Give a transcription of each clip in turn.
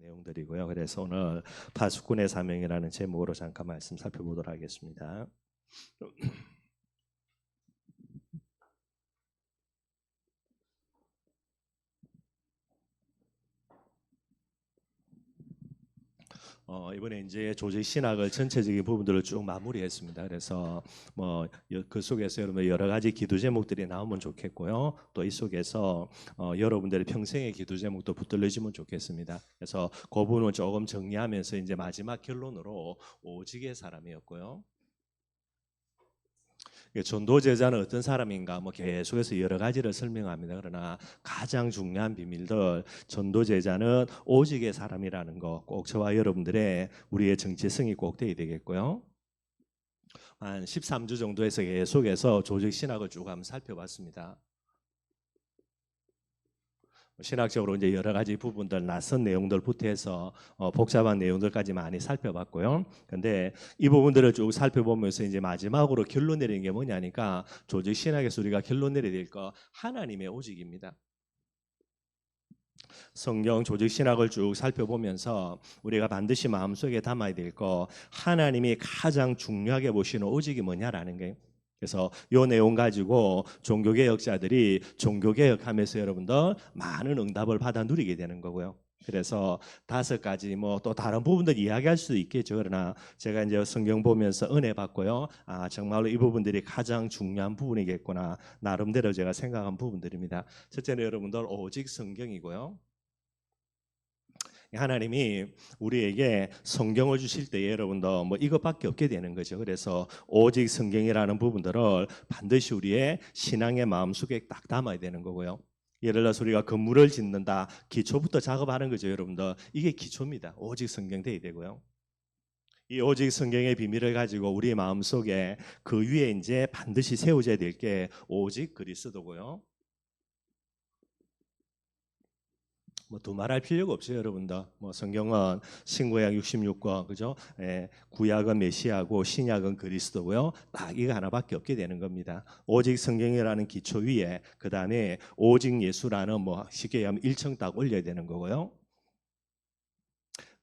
내용들이고요. 그래서 오늘 파수꾼의 사명이라는 제목으로 잠깐 말씀 살펴보도록 하겠습니다. 이번에 이제 조직 신학을 전체적인 부분들을 쭉 마무리했습니다. 그래서 뭐 그 속에서 여러분 여러 가지 기도 제목들이 나오면 좋겠고요. 또 이 속에서 여러분들의 평생의 기도 제목도 붙들려지면 좋겠습니다. 그래서 그 부분을 조금 정리하면서 이제 마지막 결론으로 오직의 사람이었고요. 전도 제자는 어떤 사람인가 뭐 계속해서 여러 가지를 설명합니다. 그러나 가장 중요한 비밀들, 전도 제자는 오직의 사람이라는 거 꼭 저와 여러분들의 우리의 정체성이 꼭 돼야 되겠고요. 한 13주 정도에서 계속해서 조직 신학을 쭉 한번 살펴봤습니다. 신학적으로 이제 여러 가지 부분들, 낯선 내용들부터 해서 복잡한 내용들까지 많이 살펴봤고요. 근데 이 부분들을 쭉 살펴보면서 이제 마지막으로 결론 내리는 게 뭐냐니까 조직 신학에서 우리가 결론 내려야 될 거 하나님의 오직입니다. 성경 조직 신학을 쭉 살펴보면서 우리가 반드시 마음속에 담아야 될 거 하나님이 가장 중요하게 보시는 오직이 뭐냐라는 게, 그래서 이 내용 가지고 종교개혁자들이 종교개혁하면서 여러분들 많은 응답을 받아 누리게 되는 거고요. 그래서 5가지 뭐 또 다른 부분들 이야기할 수도 있겠죠. 그러나 제가 이제 성경 보면서 은혜 받고요. 아, 정말로 이 부분들이 가장 중요한 부분이겠구나. 나름대로 제가 생각한 부분들입니다. 첫째는 여러분들 오직 성경이고요. 하나님이 우리에게 성경을 주실 때 여러분도 뭐 이것밖에 없게 되는 거죠. 그래서 오직 성경이라는 부분들을 반드시 우리의 신앙의 마음속에 딱 담아야 되는 거고요. 예를 들어서 우리가 건물을 짓는다, 기초부터 작업하는 거죠. 여러분들 이게 기초입니다. 오직 성경 돼야 되고요. 이 오직 성경의 비밀을 가지고 우리의 마음속에 그 위에 이제 반드시 세워져야 될 게 오직 그리스도고요. 뭐 두말할 필요가 없어요, 여러분들. 뭐 성경은 신구약 66권, 그죠? 구약은 메시아고 신약은 그리스도고요. 딱 이거 하나밖에 없게 되는 겁니다. 오직 성경이라는 기초 위에 그 다음에 오직 예수라는 뭐 쉽게 얘기하면 1층 딱 올려야 되는 거고요.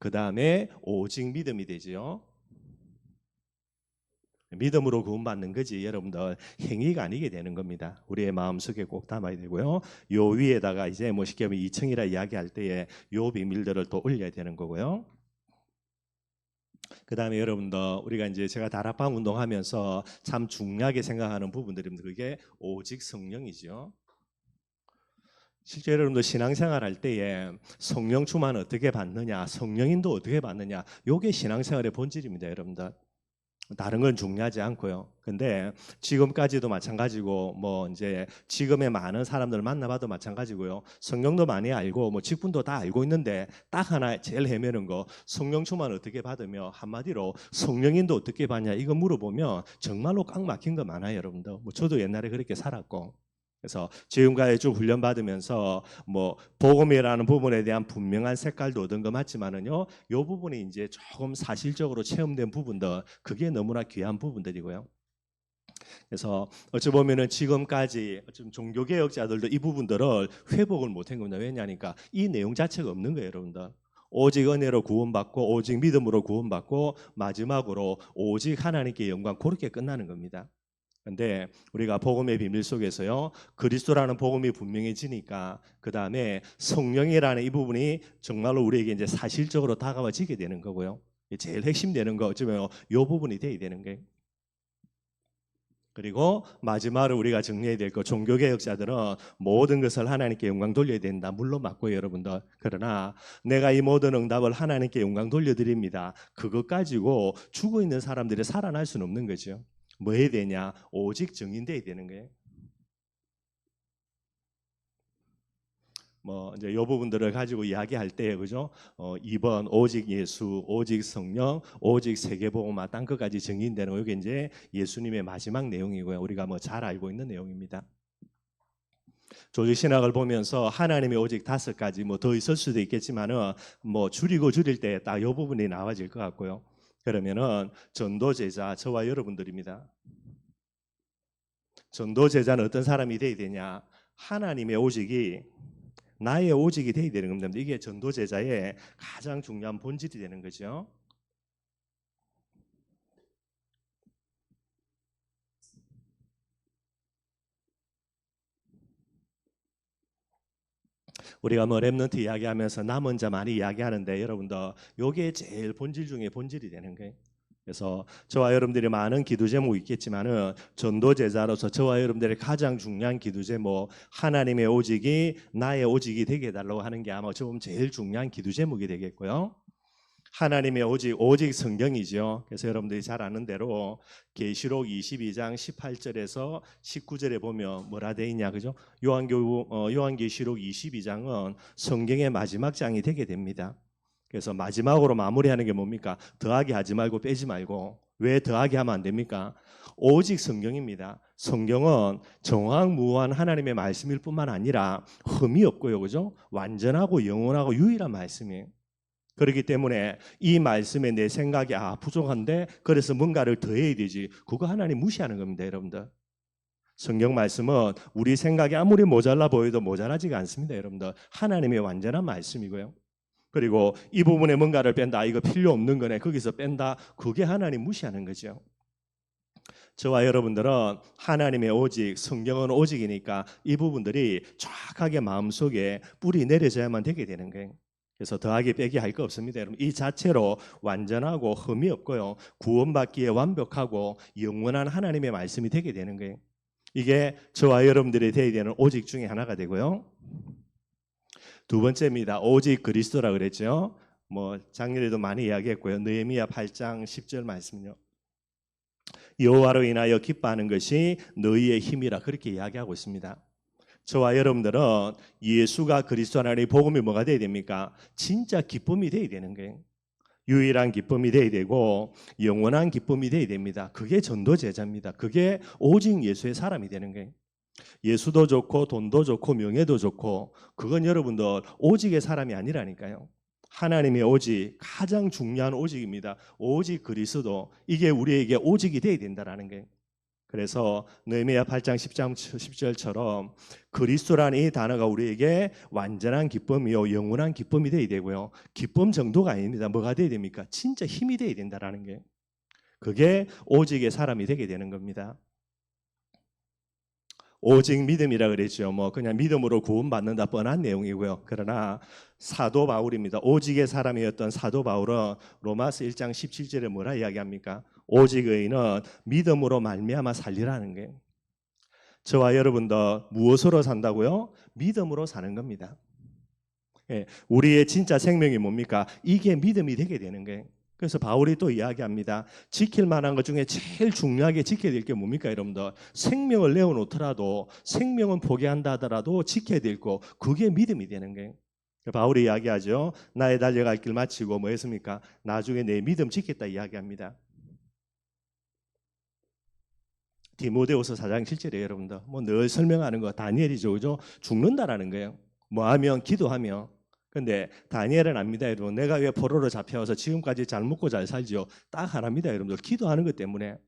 그 다음에 오직 믿음이 되죠. 믿음으로 구원받는 거지 여러분들 행위가 아니게 되는 겁니다. 우리의 마음속에 꼭 담아야 되고요. 요 위에다가 이제 뭐 쉽게 하면 2층이라 이야기할 때에 요 비밀들을 또 올려야 되는 거고요. 그 다음에 여러분들 우리가 이제 제가 다락방 운동하면서 참 중요하게 생각하는 부분들입니다. 그게 오직 성령이죠. 실제 여러분들 신앙생활 할 때에 성령 충만 어떻게 받느냐, 성령인도 어떻게 받느냐, 요게 신앙생활의 본질입니다, 여러분들. 다른 건 중요하지 않고요. 근데 지금까지도 마찬가지고 뭐 이제 지금의 많은 사람들 만나봐도 마찬가지고요. 성경도 많이 알고 뭐 직분도 다 알고 있는데 딱 하나 제일 헤매는 거 성령 충만 어떻게 받으며 한마디로 성령인도 어떻게 받냐 이거 물어보면 정말로 꽉 막힌 거 많아요, 여러분들. 뭐 저도 옛날에 그렇게 살았고. 그래서 지금까지 쭉 훈련 받으면서 뭐 복음이라는 부분에 대한 분명한 색깔도 얻은 거 맞지만은요, 요 부분이 이제 조금 사실적으로 체험된 부분들, 그게 너무나 귀한 부분들이고요. 그래서 어찌 보면은 지금까지 좀 종교개혁자들도 이 부분들을 회복을 못한 겁니다. 왜냐하니까 이 내용 자체가 없는 거예요, 여러분들. 오직 은혜로 구원받고 오직 믿음으로 구원받고 마지막으로 오직 하나님께 영광, 그렇게 끝나는 겁니다. 근데 우리가 복음의 비밀 속에서요, 그리스도라는 복음이 분명해지니까 그 다음에 성령이라는 이 부분이 정말로 우리에게 이제 사실적으로 다가와지게 되는 거고요. 제일 핵심 되는 거 어쩌면 이 부분이 돼야 되는 거예요. 그리고 마지막으로 우리가 정리해야 될 거, 종교개혁자들은 모든 것을 하나님께 영광 돌려야 된다. 물론 맞고요, 여러분들. 그러나 내가 이 모든 응답을 하나님께 영광 돌려드립니다. 그것 가지고 죽어 있는 사람들이 살아날 수는 없는 거죠. 뭐 해야 되냐? 오직 증인돼야 되는 거예요. 뭐 이제 이 부분들을 가지고 이야기할 때 그죠? 2번 오직 예수, 오직 성령, 오직 세계복음화 땅 끝까지 증인되는 거, 이게 이제 예수님의 마지막 내용이고요. 우리가 뭐 잘 알고 있는 내용입니다. 조직 신학을 보면서 하나님의 오직 5가지 뭐 더 있을 수도 있겠지만은 뭐 줄이고 줄일 때 딱 이 부분이 나와질 것 같고요. 그러면은 전도 제자 저와 여러분들입니다. 전도 제자는 어떤 사람이 돼야 되냐? 하나님의 오직이 나의 오직이 되어야 되는 겁니다. 이게 전도 제자의 가장 중요한 본질이 되는 거죠. 우리가 뭐 렘넌트 이야기하면서 남은 자 많이 이야기하는데 여러분들 요게 제일 본질 중에 본질이 되는 거예요. 그래서 저와 여러분들이 많은 기도 제목이 있겠지만은 전도 제자로서 저와 여러분들의 가장 중요한 기도 제목 하나님의 오직이 나의 오직이 되게 해달라고 하는 게 아마 좀 제일 중요한 기도 제목이 되겠고요. 하나님의 오직 성경이죠. 그래서 여러분들이 잘 아는 대로 계시록 22장 18절에서 19절에 보면 뭐라 돼 있냐, 그죠? 요한계시록 22장은 성경의 마지막 장이 되게 됩니다. 그래서 마지막으로 마무리하는 게 뭡니까? 더하기 하지 말고 빼지 말고. 왜 더하기 하면 안 됩니까? 오직 성경입니다. 성경은 정확무한 하나님의 말씀일 뿐만 아니라 흠이 없고요, 그죠? 완전하고 영원하고 유일한 말씀이에요. 그렇기 때문에 이 말씀에 내 생각이 부족한데 그래서 뭔가를 더해야 되지, 그거 하나님 무시하는 겁니다. 여러분들, 성경 말씀은 우리 생각이 아무리 모자라 보여도 모자라지가 않습니다. 여러분들, 하나님의 완전한 말씀이고요. 그리고 이 부분에 뭔가를 뺀다, 이거 필요 없는 거네, 거기서 뺀다, 그게 하나님 무시하는 거죠. 저와 여러분들은 하나님의 오직, 성경은 오직이니까 이 부분들이 정확하게 마음속에 뿌리 내려져야만 되게 되는 거예요. 그래서 더하기 빼기 할 거 없습니다. 여러분, 이 자체로 완전하고 흠이 없고요, 구원받기에 완벽하고 영원한 하나님의 말씀이 되게 되는 거예요. 이게 저와 여러분들이 되어야 되는 오직 중에 하나가 되고요. 두 번째입니다. 오직 그리스도라 그랬죠. 뭐 작년에도 많이 이야기했고요. 느헤미야 8장 10절 말씀은요, 여호와로 인하여 기뻐하는 것이 너희의 힘이라, 그렇게 이야기하고 있습니다. 저와 여러분들은 예수가 그리스도 하나님의 복음이 뭐가 돼야 됩니까? 진짜 기쁨이 돼야 되는 거예요. 유일한 기쁨이 돼야 되고 영원한 기쁨이 돼야 됩니다. 그게 전도 제자입니다. 그게 오직 예수의 사람이 되는 거예요. 예수도 좋고 돈도 좋고 명예도 좋고 그건 여러분들 오직의 사람이 아니라니까요. 하나님의 오직, 가장 중요한 오직입니다. 오직 그리스도, 이게 우리에게 오직이 돼야 된다라는 거예요. 그래서 느헤미야 8장 10절처럼 그리스도라는 이 단어가 우리에게 완전한 기쁨이요, 영원한 기쁨이 돼야 되고요. 기쁨 정도가 아닙니다. 뭐가 돼야 됩니까? 진짜 힘이 돼야 된다라는 게, 그게 오직의 사람이 되게 되는 겁니다. 오직 믿음이라 그랬죠. 뭐 그냥 믿음으로 구원받는다 뻔한 내용이고요. 그러나 사도 바울입니다. 오직의 사람이었던 사도 바울은 로마서 1장 17절에 뭐라 이야기합니까? 오직 의인은 믿음으로 말미암아 살리라는 거예요. 저와 여러분도 무엇으로 산다고요? 믿음으로 사는 겁니다. 우리의 진짜 생명이 뭡니까? 이게 믿음이 되게 되는 거예요. 그래서 바울이 또 이야기합니다. 지킬 만한 것 중에 제일 중요하게 지켜야 될 게 뭡니까, 여러분들? 생명을 내어놓더라도, 생명은 포기한다 하더라도 지켜야 될 거, 그게 믿음이 되는 거예요. 바울이 이야기하죠. 나의 달려갈 길 마치고 뭐 했습니까? 나중에 내 믿음 지켰다 이야기합니다. 디모데후서 4장 7절에 여러분들 뭐 늘 설명하는 거 다니엘이죠, 그죠? 죽는다라는 거예요. 뭐 하면? 기도하며. 근데 다니엘은 압니다, 여러분. 내가 왜 포로로 잡혀와서 지금까지 잘 먹고 잘 살지요? 딱 하나입니다, 여러분들. 기도하는 것 때문에.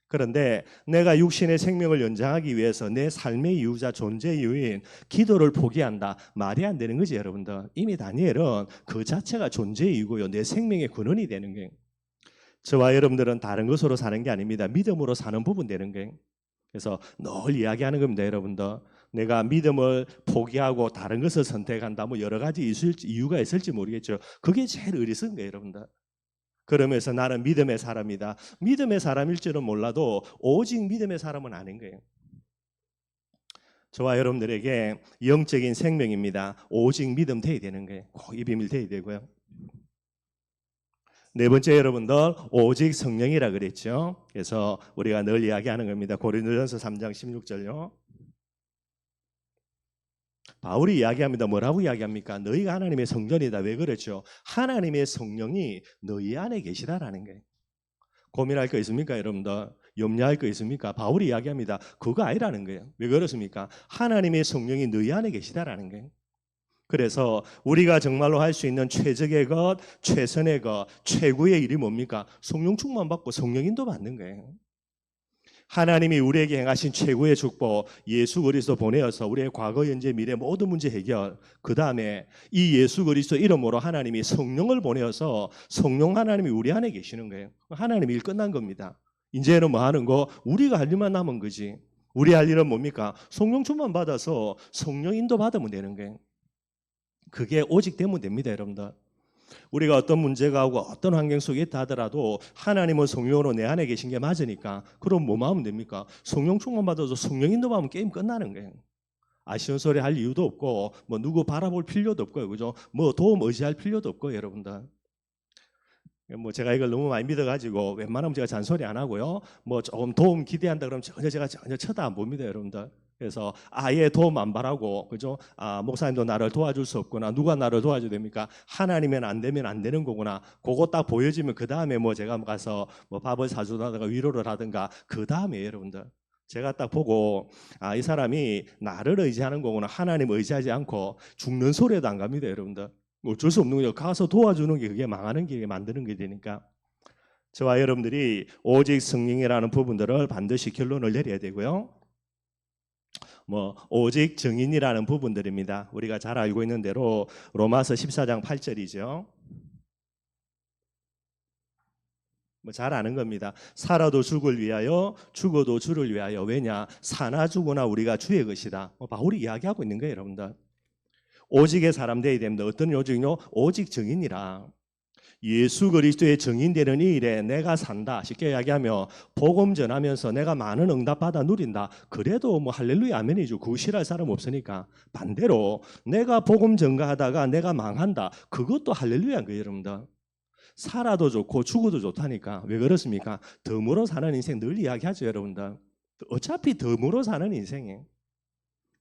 그런데 내가 육신의 생명을 연장하기 위해서 내 삶의 이유자, 존재 이유인 기도를 포기한다, 말이 안 되는 거지, 여러분들. 이미 다니엘은 그 자체가 존재 이유고요, 내 생명의 근원이 되는 거예요. 저와 여러분들은 다른 것으로 사는 게 아닙니다. 믿음으로 사는 부분 되는 거예요. 그래서 늘 이야기하는 겁니다, 여러분들. 내가 믿음을 포기하고 다른 것을 선택한다, 뭐 여러 가지 이유가 있을지 모르겠죠. 그게 제일 어리석은 거예요, 여러분들. 그러면서 나는 믿음의 사람이다. 믿음의 사람일 줄은 몰라도 오직 믿음의 사람은 아닌 거예요. 저와 여러분들에게 영적인 생명입니다. 오직 믿음 돼야 되는 거예요. 꼭 이 비밀 돼야 되고요. 네 번째, 여러분들 오직 성령이라 그랬죠. 그래서 우리가 늘 이야기하는 겁니다. 고린도전서 3장 16절요. 바울이 이야기합니다. 뭐라고 이야기합니까? 너희가 하나님의 성전이다. 왜 그렇죠? 하나님의 성령이 너희 안에 계시다라는 거예요. 고민할 거 있습니까, 여러분들? 염려할 거 있습니까? 바울이 이야기합니다. 그거 아니라는 거예요. 왜 그렇습니까? 하나님의 성령이 너희 안에 계시다라는 거예요. 그래서 우리가 정말로 할 수 있는 최적의 것, 최선의 것, 최고의 일이 뭡니까? 성령 충만 받고 성령 인도 받는 거예요. 하나님이 우리에게 행하신 최고의 축복, 예수 그리스도 보내어서 우리의 과거, 현재, 미래 모든 문제 해결. 그 다음에 이 예수 그리스도 이름으로 하나님이 성령을 보내어서 성령 하나님이 우리 안에 계시는 거예요. 하나님 일 끝난 겁니다. 이제는 뭐 하는 거? 우리가 할 일만 남은 거지. 우리 할 일은 뭡니까? 성령 충만 받아서 성령 인도 받으면 되는 거예요. 그게 오직 되면 됩니다, 여러분들. 우리가 어떤 문제가 오고 어떤 환경 속에 있다 하더라도 하나님은 성령으로 내 안에 계신 게 맞으니까 그럼 뭐만 하면 됩니까? 성령 충만 받아서 성령 인도 받으면 게임 끝나는 거예요. 아쉬운 소리 할 이유도 없고 뭐 누구 바라볼 필요도 없고요. 그죠? 뭐 도움 의지할 필요도 없고 여러분들. 뭐 제가 이걸 너무 많이 믿어가지고 웬만하면 제가 잔소리 안 하고요. 뭐 조금 도움 기대한다 그러면 제가 전혀 쳐다 안 봅니다, 여러분들. 그래서 아예 도움 안 바라고, 그죠? 목사님도 나를 도와줄 수 없구나. 누가 나를 도와줘야 됩니까? 하나님은 안 되면 안 되는 거구나. 그거 딱 보여지면 그 다음에 뭐 제가 가서 뭐 밥을 사주다가 위로를 하든가 그 다음에 여러분들. 제가 딱 보고 이 사람이 나를 의지하는 거구나. 하나님 의지하지 않고 죽는 소리에도 안 갑니다, 여러분들. 어쩔 수 없는 거죠. 가서 도와주는 게 그게 망하는 게 만드는 게 되니까. 저와 여러분들이 오직 성령이라는 부분들을 반드시 결론을 내려야 되고요. 뭐 오직 증인이라는 부분들입니다. 우리가 잘 알고 있는 대로 로마서 14장 8절이죠. 뭐 잘 아는 겁니다. 살아도 주를 위하여 죽어도 주를 위하여. 왜냐? 사나 죽으나 우리가 주의 것이다. 바울이 이야기하고 있는 거예요, 여러분들. 오직의 사람 되어야 됩니다. 어떤 오직요? 오직 증인이라. 예수 그리스도의 증인되는 이 일에 내가 산다. 쉽게 이야기하면 복음 전하면서 내가 많은 응답받아 누린다. 그래도 뭐 할렐루야 아멘이죠. 그거 싫어할 사람 없으니까. 반대로 내가 복음 전가하다가 내가 망한다. 그것도 할렐루야인 거예요, 여러분들. 살아도 좋고 죽어도 좋다니까. 왜 그렇습니까? 덤으로 사는 인생 늘 이야기하죠, 여러분들. 어차피 덤으로 사는 인생이에요.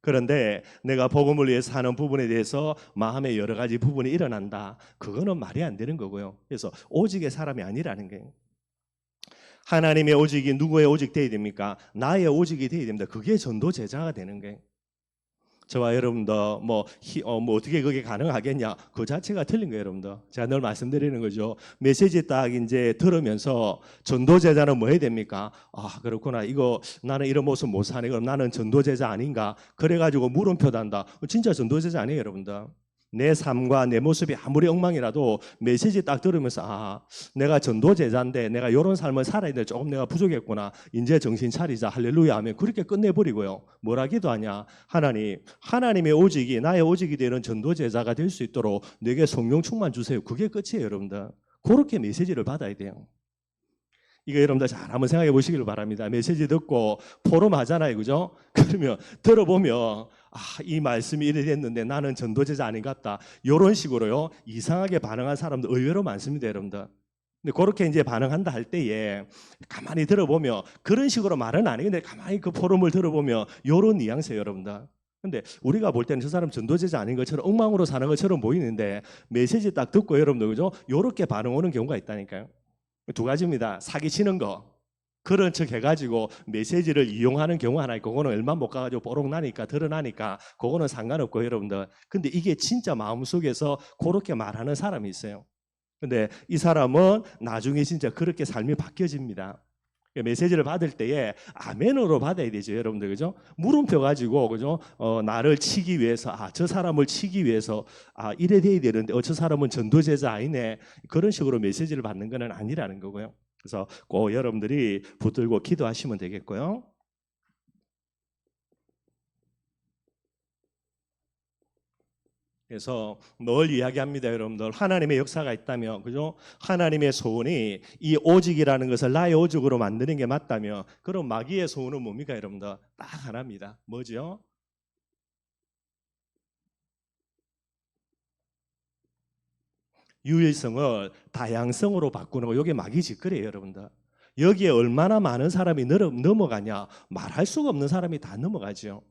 그런데 내가 복음을 위해서 하는 부분에 대해서 마음에 여러 가지 부분이 일어난다. 그거는 말이 안 되는 거고요. 그래서 오직의 사람이 아니라는 거예요. 하나님의 오직이 누구의 오직 되어야 됩니까? 나의 오직이 되어야 됩니다. 그게 전도 제자가 되는 거예요. 저와 여러분도 뭐 어떻게 그게 가능하겠냐? 그 자체가 틀린 거예요, 여러분들. 제가 늘 말씀드리는 거죠. 메시지 딱 이제 들으면서 전도 제자는 뭐 해야 됩니까? 그렇구나. 이거 나는 이런 모습 못 사네. 그럼 나는 전도 제자 아닌가? 그래가지고 물음표 단다. 진짜 전도 제자 아니에요, 여러분들. 내 삶과 내 모습이 아무리 엉망이라도 메시지 딱 들으면서 내가 전도 제자인데 내가 이런 삶을 살아야 돼. 조금 내가 부족했구나. 이제 정신 차리자. 할렐루야 하면 그렇게 끝내버리고요. 뭐라 기도하냐? 하나님의 오직이 나의 오직이 되는 전도 제자가 될 수 있도록 내게 성령 충만 주세요. 그게 끝이에요, 여러분들. 그렇게 메시지를 받아야 돼요. 이거 여러분들 잘 한번 생각해 보시길 바랍니다. 메시지 듣고 포럼 하잖아요, 그죠? 그러면 들어보면 이 말씀이 이래 됐는데 나는 전도제자 아닌 것 같다. 이런 식으로요 이상하게 반응한 사람도 의외로 많습니다, 여러분들. 근데 그렇게 이제 반응한다 할 때에 가만히 들어보면 그런 식으로 말은 아니는데 가만히 그 포럼을 들어보면 이런 뉘앙스예요, 여러분들. 근데 우리가 볼 때는 저 사람 전도제자 아닌 것처럼 엉망으로 사는 것처럼 보이는데 메시지 딱 듣고 여러분들 그죠? 이렇게 반응 오는 경우가 있다니까요. 두 가지입니다. 사기치는 거. 그런 척 해가지고 메시지를 이용하는 경우 하나 있고 그거는 얼마 못 가가지고 뽀록 나니까 드러나니까 그거는 상관없고 여러분들. 근데 이게 진짜 마음속에서 그렇게 말하는 사람이 있어요. 근데 이 사람은 나중에 진짜 그렇게 삶이 바뀌어집니다. 메시지를 받을 때에 아멘으로 받아야 되죠, 여러분들. 그죠? 물음표 가지고 그죠? 나를 치기 위해서 저 사람을 치기 위해서 이래 돼야 되는데 저 사람은 전도제자 아니네. 그런 식으로 메시지를 받는 건 아니라는 거고요. 그래서 꼭 여러분들이 붙들고 기도하시면 되겠고요. 그래서 늘 이야기합니다, 여러분들. 하나님의 역사가 있다면, 그죠? 하나님의 소원이 이 오직이라는 것을 나의 오직으로 만드는 게 맞다면, 그럼 마귀의 소원은 뭡니까, 여러분들? 딱 하나입니다. 뭐죠? 유일성을 다양성으로 바꾸는 거. 이게 마귀 짓거리예요, 여러분들. 여기에 얼마나 많은 사람이 넘어가냐? 말할 수가 없는 사람이 다 넘어가죠.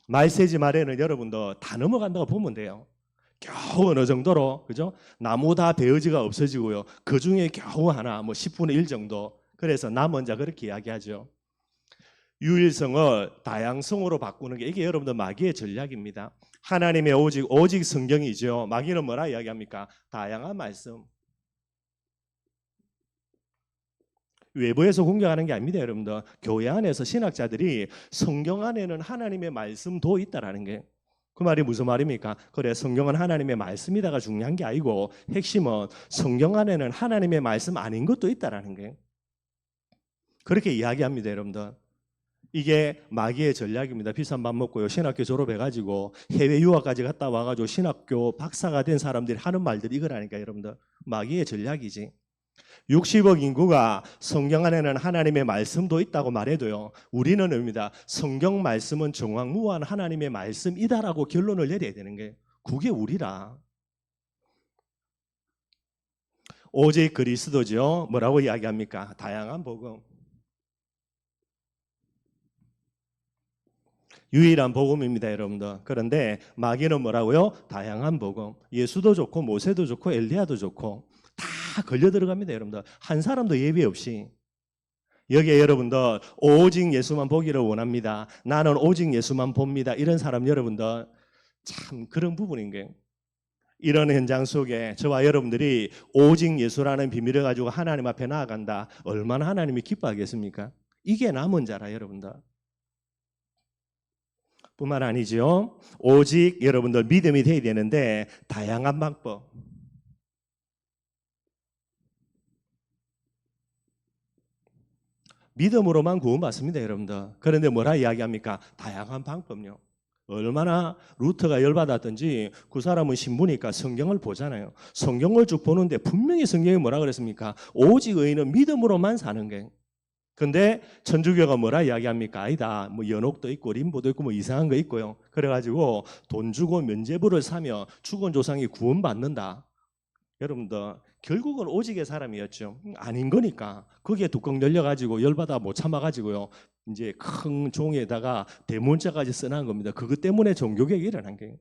말세지 말에는 여러분도 다 넘어간다고 보면 돼요. 겨우 어느 정도로, 그죠? 나무 다 배어지가 없어지고요. 그 중에 겨우 하나, 뭐 10분의 1 정도. 그래서 남은 자 그렇게 이야기하죠. 유일성을 다양성으로 바꾸는 게 이게 여러분들 마귀의 전략입니다. 하나님의 오직 성경이죠. 마귀는 뭐라 이야기합니까? 다양한 말씀. 외부에서 공격하는 게 아닙니다, 여러분들. 교회 안에서 신학자들이 성경 안에는 하나님의 말씀도 있다라는 게, 그 말이 무슨 말입니까? 그래, 성경은 하나님의 말씀이다가 중요한 게 아니고 핵심은 성경 안에는 하나님의 말씀 아닌 것도 있다라는 게, 그렇게 이야기합니다, 여러분들. 이게 마귀의 전략입니다. 비싼 밥 먹고요, 신학교 졸업해가지고 해외 유학까지 갔다 와가지고 신학교 박사가 된 사람들이 하는 말들이 이거라니까, 여러분들. 마귀의 전략이지. 60억 인구가 성경 안에는 하나님의 말씀도 있다고 말해도요, 우리는 입니다. 성경 말씀은 정확무한 하나님의 말씀이다라고 결론을 내려야 되는 게, 그게 우리라. 오직 그리스도죠. 뭐라고 이야기합니까? 다양한 복음. 유일한 복음입니다, 여러분들. 그런데 마귀는 뭐라고요? 다양한 복음. 예수도 좋고 모세도 좋고 엘리야도 좋고 다 걸려 들어갑니다, 여러분들. 한 사람도 예외 없이. 여기에 여러분들 오직 예수만 보기를 원합니다. 나는 오직 예수만 봅니다. 이런 사람 여러분들 참 그런 부분인 거예요. 이런 현장 속에 저와 여러분들이 오직 예수라는 비밀을 가지고 하나님 앞에 나아간다. 얼마나 하나님이 기뻐하겠습니까? 이게 남은 자라, 여러분들. 뿐만 아니죠. 오직 여러분들 믿음이 돼야 되는데 다양한 방법. 믿음으로만 구원받습니다, 여러분들. 그런데 뭐라 이야기합니까? 다양한 방법요. 얼마나 루터가 열받았던지 그 사람은 신부니까 성경을 보잖아요. 성경을 쭉 보는데 분명히 성경이 뭐라 그랬습니까? 오직 의인은 믿음으로만 사는 게. 근데 천주교가 뭐라 이야기합니까? 아니다. 뭐 연옥도 있고 림보도 있고 뭐 이상한 거 있고요. 그래가지고 돈 주고 면죄부를 사며 죽은 조상이 구원받는다. 여러분들 결국은 오직의 사람이었죠. 아닌 거니까 거기에 뚜껑 열려가지고 열받아 못 참아가지고요. 이제 큰 종에다가 대문자까지 써놓은 겁니다. 그것 때문에 종교개혁이 일어난 게.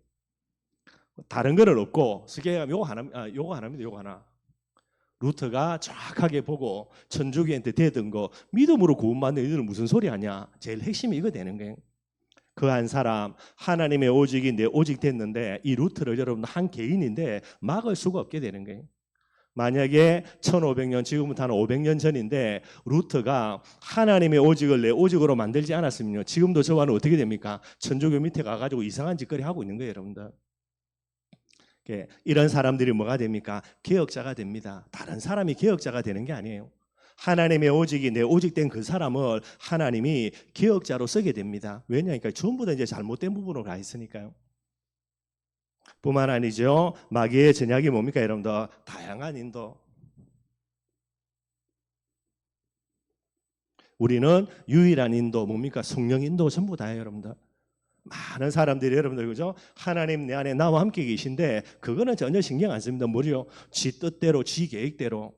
다른 거는 없고 스게가 요거 하나입니다. 요거 하나. 루터가 정확하게 보고 천주교한테 대든 거 믿음으로 구원받는 이들은 무슨 소리 하냐. 제일 핵심이 이거 되는 거예요. 그 한 사람 하나님의 오직이 내 오직 됐는데 이 루터를 여러분 한 개인인데 막을 수가 없게 되는 거예요. 만약에 1500년 지금부터 한 500년 전인데 루터가 하나님의 오직을 내 오직으로 만들지 않았으면요, 지금도 저와는 어떻게 됩니까? 천주교 밑에 가가지고 이상한 짓거리 하고 있는 거예요, 여러분들. 이런 사람들이 뭐가 됩니까? 개혁자가 됩니다. 다른 사람이 개혁자가 되는 게 아니에요. 하나님의 오직이 내 오직된 그 사람을 하나님이 개혁자로 쓰게 됩니다. 왜냐니까 전부 다 이제 잘못된 부분으로 가 있으니까요. 뿐만 아니죠. 마귀의 전략이 뭡니까, 여러분들? 다양한 인도. 우리는 유일한 인도 뭡니까? 성령 인도 전부 다예요, 여러분들. 많은 사람들이 여러분들 그죠? 하나님 내 안에 나와 함께 계신데 그거는 전혀 신경 안 씁니다. 뭐죠? 지 뜻대로 지 계획대로.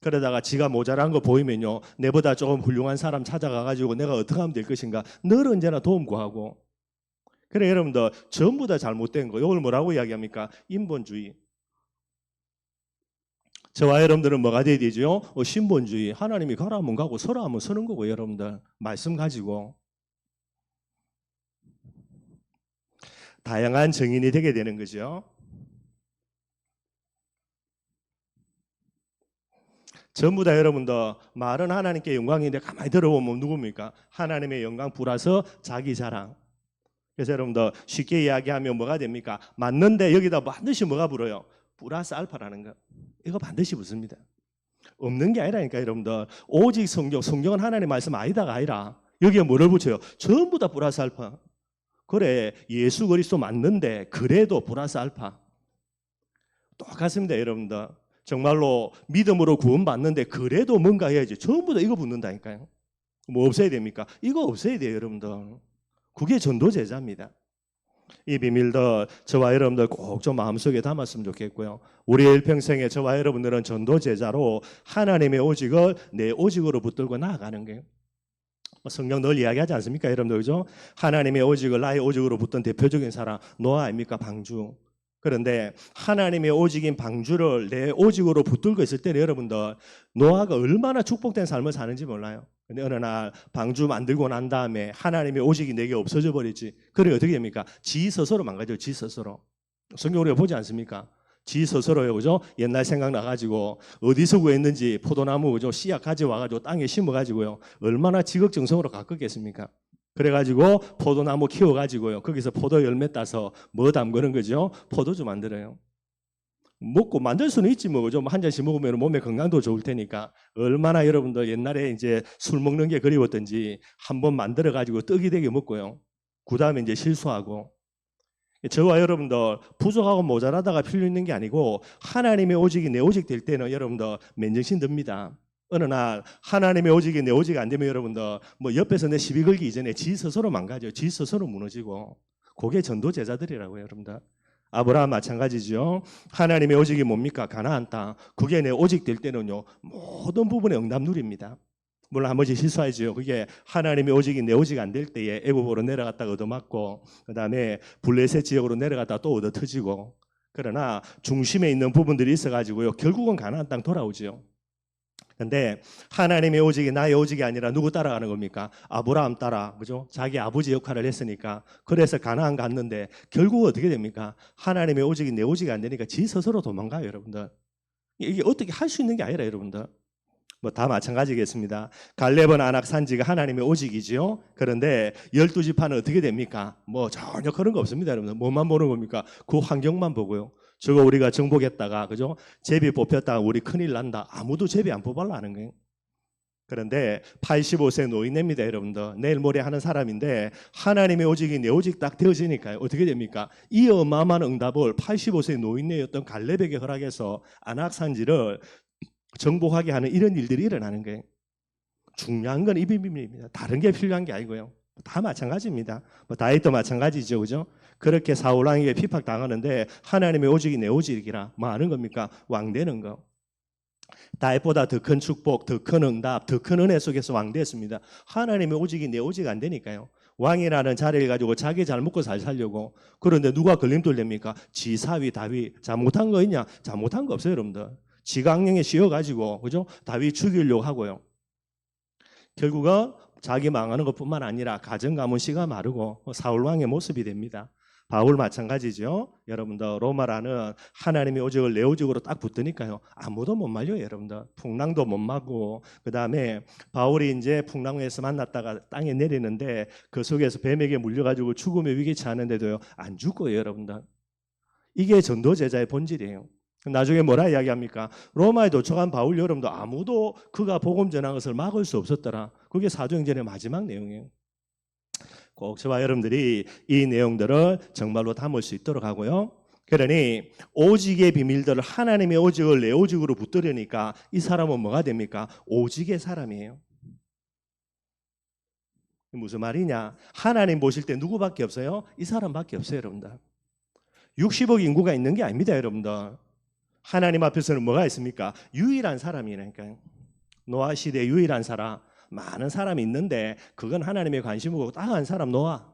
그러다가 지가 모자란 거 보이면요, 내보다 조금 훌륭한 사람 찾아가가지고 내가 어떻게 하면 될 것인가 늘 언제나 도움 구하고. 그래 여러분들 전부 다 잘못된 거. 이걸 뭐라고 이야기합니까? 인본주의. 저와 여러분들은 뭐가 돼야 되죠? 신본주의. 하나님이 가라 하면 가고 서라 하면 서는 거고, 여러분들 말씀 가지고 다양한 정인이 되게 되는 거죠. 전부 다 여러분들 말은 하나님께 영광인데 가만히 들어보면 누굽니까? 하나님의 영광 플러스 자기 자랑. 그래서 여러분들 쉽게 이야기하면 뭐가 됩니까? 맞는데 여기다 반드시 뭐가 불어요? 플러스 알파라는 거. 이거 반드시 붙습니다. 없는 게 아니라니까, 여러분들. 오직 성경은 하나님의 말씀 아니다가 아니라 여기에 뭐를 붙여요? 전부 다 플러스 알파. 그래, 예수 그리스도 맞는데 그래도 플러스 알파. 똑같습니다, 여러분들. 정말로 믿음으로 구원받는데 그래도 뭔가 해야지. 전부 다 이거 붙는다니까요. 뭐 없어야 됩니까? 이거 없어야 돼요, 여러분들. 그게 전도 제자입니다. 이 비밀들 저와 여러분들 꼭 좀 마음속에 담았으면 좋겠고요. 우리 일평생에 저와 여러분들은 전도 제자로 하나님의 오직을 내 오직으로 붙들고 나아가는 거예요. 성경 늘 이야기하지 않습니까, 여러분들? 그죠? 하나님의 오직을 나의 오직으로 붙든 대표적인 사람 노아 아닙니까? 방주. 그런데 하나님의 오직인 방주를 내 오직으로 붙들고 있을 때는 여러분들 노아가 얼마나 축복된 삶을 사는지 몰라요. 근데 어느 날 방주 만들고 난 다음에 하나님의 오직이 내게 없어져 버리지. 그래 어떻게 됩니까? 지 스스로 망가져요. 지 스스로. 성경 우리가 보지 않습니까? 지 스스로요, 그죠? 옛날 생각나가지고 어디서 구했는지 포도나무, 그죠? 씨앗 가져와가지고 땅에 심어가지고요. 얼마나 지극정성으로 가꿨겠습니까? 그래가지고 포도나무 키워가지고요. 거기서 포도 열매 따서 뭐 담그는 거죠? 포도주 만들어요. 먹고 만들 수는 있지 뭐, 그죠? 한 잔씩 먹으면 몸에 건강도 좋을 테니까. 얼마나 여러분들 옛날에 이제 술 먹는 게 그리웠던지 한번 만들어 가지고 떡이 되게 먹고요. 그 다음에 이제 실수하고. 저와 여러분들 부족하고 모자라다가 필요 있는 게 아니고 하나님의 오직이 내 오직 될 때는 여러분들 맨정신 듭니다. 어느 날 하나님의 오직이 내 오직 안 되면 여러분들 뭐 옆에서 내 시비 걸기 이전에 지 스스로 망가져, 지 스스로 무너지고. 그게 전도 제자들이라고요, 여러분들. 아브라함 마찬가지죠. 하나님의 오직이 뭡니까? 가나안 땅. 그게 내 오직 될 때는요, 모든 부분에 응답 누립니다. 물론 한 번씩 실수하죠. 그게 하나님의 오직이 내 오직 안 될 때에 애굽으로 내려갔다가 얻어맞고, 그 다음에 블레셋 지역으로 내려갔다가 또 얻어 터지고. 그러나 중심에 있는 부분들이 있어가지고요, 결국은 가나안 땅 돌아오죠. 근데 하나님의 오직이 나의 오직이 아니라 누구 따라가는 겁니까? 아브라함 따라, 그죠? 자기 아버지 역할을 했으니까. 그래서 가나안 갔는데 결국 어떻게 됩니까? 하나님의 오직이 내 오직이 안 되니까 지 스스로 도망가요, 여러분들. 이게 어떻게 할 수 있는 게 아니라, 여러분들. 뭐 다 마찬가지겠습니다. 갈렙은 아낙 산지가 하나님의 오직이지요. 그런데 12지파는 어떻게 됩니까? 뭐 전혀 그런 거 없습니다, 여러분들. 뭐만 보는 겁니까? 그 환경만 보고요. 저거 우리가 정복했다가, 그죠? 제비 뽑혔다가 우리 큰일 난다. 아무도 제비 안 뽑아라 하는 거예요. 그런데 85세 노인네입니다, 여러분들. 내일 모레 하는 사람인데 하나님의 오직이 내 오직 딱 되어지니까요. 어떻게 됩니까? 이 어마어마한 응답을 85세 노인네였던 갈렙에게 허락해서 아낙 산지를 정복하게 하는 이런 일들이 일어나는 거예요. 중요한 건 이 비밀입니다. 다른 게 필요한 게 아니고요. 다 마찬가지입니다. 뭐 다윗도 마찬가지죠, 그죠? 그렇게 사울 왕에게 핍박 당하는데 하나님의 오직이 내 오직이라 뭐 아는 겁니까? 왕 되는 거. 다윗보다 더 큰 축복, 더 큰 응답, 더 큰 은혜 속에서 왕 됐습니다. 하나님의 오직이 내 오직 안 되니까요. 왕이라는 자리를 가지고 자기 잘 먹고 잘 살려고. 그런데 누가 걸림돌 냅니까? 지사위 다윗 잘못한 거 있냐? 잘못한 거 없어요, 여러분들. 지강령에 씌워가지고, 그죠? 다윗 죽이려고 하고요. 결국은 자기 망하는 것뿐만 아니라 가정 가문 씨가 마르고 사울 왕의 모습이 됩니다. 바울 마찬가지죠. 여러분들 로마라는 하나님의 오직을 내 오직으로 딱 붙으니까요. 아무도 못 말려요, 여러분들. 풍랑도 못 막고. 그다음에 바울이 이제 풍랑에서 만났다가 땅에 내리는데 그 속에서 뱀에게 물려가지고 죽음의 위기에 처하는데도요, 안 죽고요, 여러분들. 이게 전도 제자의 본질이에요. 나중에 뭐라 이야기합니까? 로마에 도착한 바울 여러분도 아무도 그가 복음 전한 것을 막을 수 없었더라. 그게 사도행전의 마지막 내용이에요. 꼭 저와 여러분들이 이 내용들을 정말로 담을 수 있도록 하고요. 그러니 오직의 비밀들을 하나님의 오직을 내 오직으로 붙들으니까 이 사람은 뭐가 됩니까? 오직의 사람이에요. 무슨 말이냐? 하나님 보실 때 누구밖에 없어요? 이 사람밖에 없어요, 여러분들. 60억 인구가 있는 게 아닙니다, 여러분들. 하나님 앞에서는 뭐가 있습니까? 유일한 사람이라니까요. 노아 시대 유일한 사람. 많은 사람이 있는데 그건 하나님의 관심이고 딱 한 사람 노아가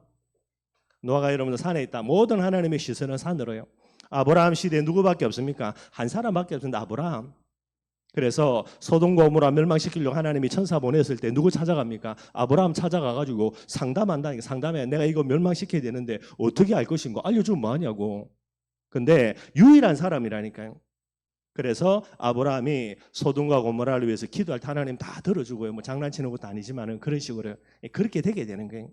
여러분들 산에 있다. 모든 하나님의 시선은 산으로요. 아브라함 시대에 누구밖에 없습니까? 한 사람밖에 없는데 아브라함. 그래서 소돔과 고모라 멸망시키려고 하나님이 천사 보냈을 때 누구 찾아갑니까? 아브라함 찾아가가지고 상담한다니까. 상담해. 내가 이거 멸망시켜야 되는데 어떻게 알 것인가? 알려주면 뭐하냐고. 근데 유일한 사람이라니까요. 그래서 아브라함이 소돔과 고모라를 위해서 기도할 때 하나님 다 들어주고요. 뭐 장난치는 것도 아니지만은 그런 식으로 그렇게 되게 되는 거예요.